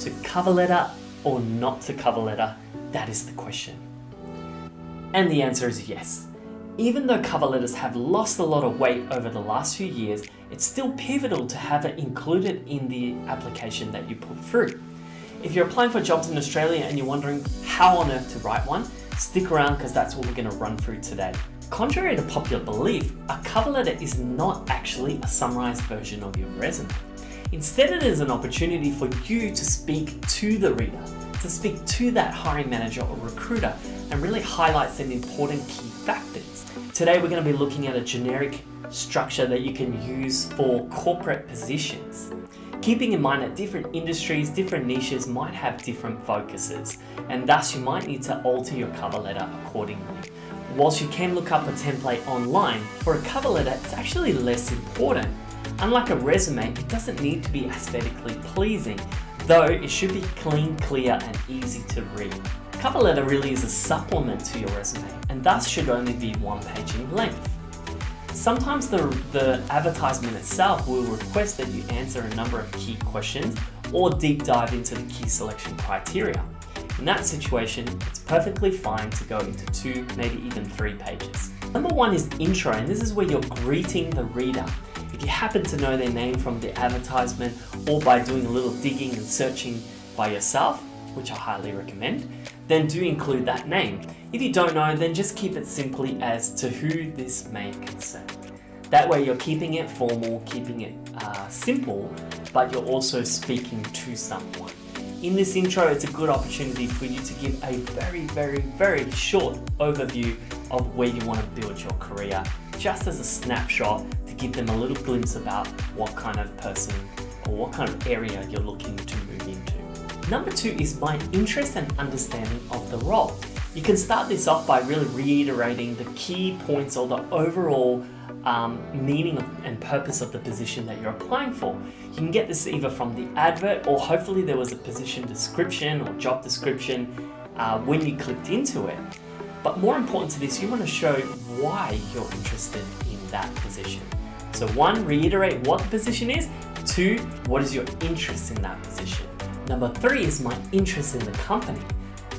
To cover letter or not to cover letter? That is the question. And the answer is yes. Even though cover letters have lost a lot of weight over the last few years, it's still pivotal to have it included in the application that you put through. If you're applying for jobs in Australia and you're wondering how on earth to write one, stick around because that's what we're going to run through today. Contrary to popular belief, a cover letter is not actually a summarized version of your resume. Instead, it is an opportunity for you to speak to the reader, to speak to that hiring manager or recruiter, and really highlight some important key factors. Today, we're going to be looking at a generic structure that you can use for corporate positions. Keeping in mind that different industries, different niches might have different focuses, and thus you might need to alter your cover letter accordingly. Whilst you can look up a template online, for a cover letter, it's actually less important. Unlike a resume, it doesn't need to be aesthetically pleasing, though it should be clean, clear, and easy to read. Cover letter really is a supplement to your resume, and thus should only be 1 page in length. Sometimes the advertisement itself will request that you answer a number of key questions or deep dive into the key selection criteria. In that situation, it's perfectly fine to go into 2, maybe even 3 pages. Number 1 is intro, and this is where you're greeting the reader. If you happen to know their name from the advertisement or by doing a little digging and searching by yourself, which I highly recommend, then do include that name. If you don't know, then just keep it simply as to who this may concern. That way you're keeping it formal, keeping it simple, but you're also speaking to someone. In this intro, it's a good opportunity for you to give a very short overview of where you want to build your career, just as a snapshot to give them a little glimpse about what kind of person or what kind of area you're looking to move into. Number 2 is my interest and understanding of the role. You can start this off by really reiterating the key points or the overall meaning and purpose of the position that you're applying for. You can get this either from the advert or hopefully there was a position description or job description when you clicked into it. But more important to this, you want to show why you're interested in that position. So 1, reiterate what the position is. 2, what is your interest in that position? Number 3 is my interest in the company.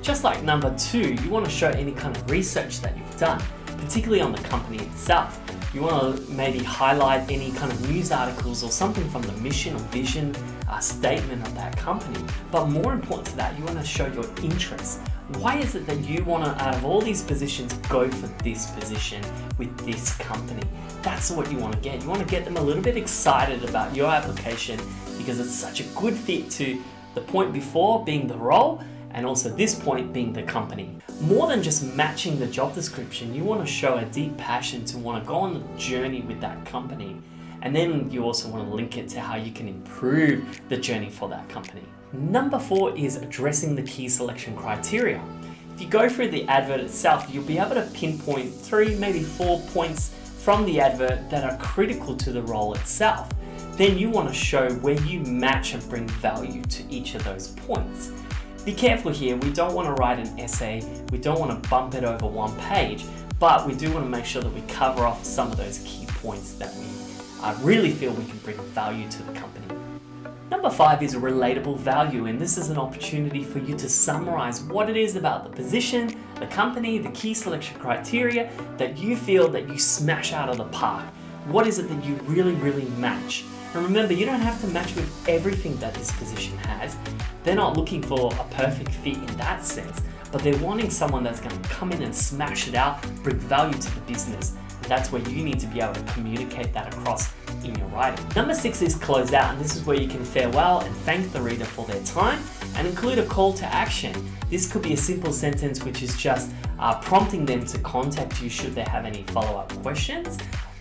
Just like number 2, you want to show any kind of research that you've done, particularly on the company itself. You want to maybe highlight any kind of news articles or something from the mission or vision statement of that company. But more important to that, you want to show your interest. Why is it that you want to, out of all these positions, go for this position with this company? That's what you want to get. You want to get them a little bit excited about your application because it's such a good fit to the point before being the role and also this point being the company. More than just matching the job description, you want to show a deep passion to want to go on the journey with that company. And then you also want to link it to how you can improve the journey for that company. Number 4 is addressing the key selection criteria. If you go through the advert itself, you'll be able to pinpoint 3, maybe 4 points from the advert that are critical to the role itself. Then you want to show where you match and bring value to each of those points. Be careful here, we don't want to write an essay, we don't want to bump it over 1 page, but we do want to make sure that we cover off some of those key points that we really feel we can bring value to the company. Number 5 is relatable value, and this is an opportunity for you to summarize what it is about the position, the company, the key selection criteria that you feel that you smash out of the park. What is it that you really match? And remember, you don't have to match with everything that this position has. They're not looking for a perfect fit in that sense, but they're wanting someone that's going to come in and smash it out, bring value to the business. And that's where you need to be able to communicate that across in your writing. Number 6 is close out, and this is where you can farewell and thank the reader for their time and include a call to action. This could be a simple sentence which is just prompting them to contact you should they have any follow-up questions.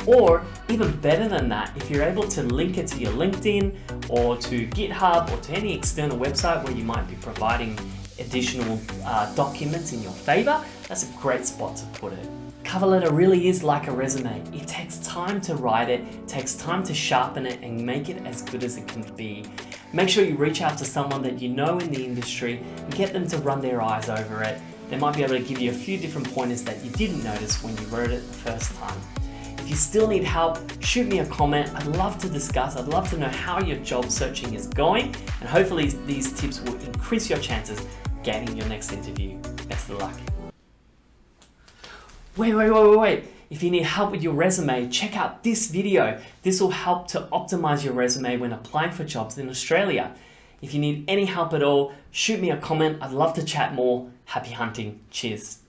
Or even better than that, if you're able to link it to your LinkedIn or to GitHub or to any external website where you might be providing additional documents in your favor, that's a great spot to put it. Cover letter really is like a resume. It takes time to write it, takes time to sharpen it and make it as good as it can be. Make sure you reach out to someone that you know in the industry and get them to run their eyes over it. They might be able to give you a few different pointers that you didn't notice when you wrote it the first time. If If you still need help, shoot me a comment. I'd love to discuss. I'd love to know how your job searching is going, and hopefully these tips will increase your chances getting your next interview. Best of luck. Wait. If you need help with your resume, check out this video. This will help to optimize your resume when applying for jobs in Australia. If you need any help at all, shoot me a comment. I'd love to chat more. Happy hunting. Cheers.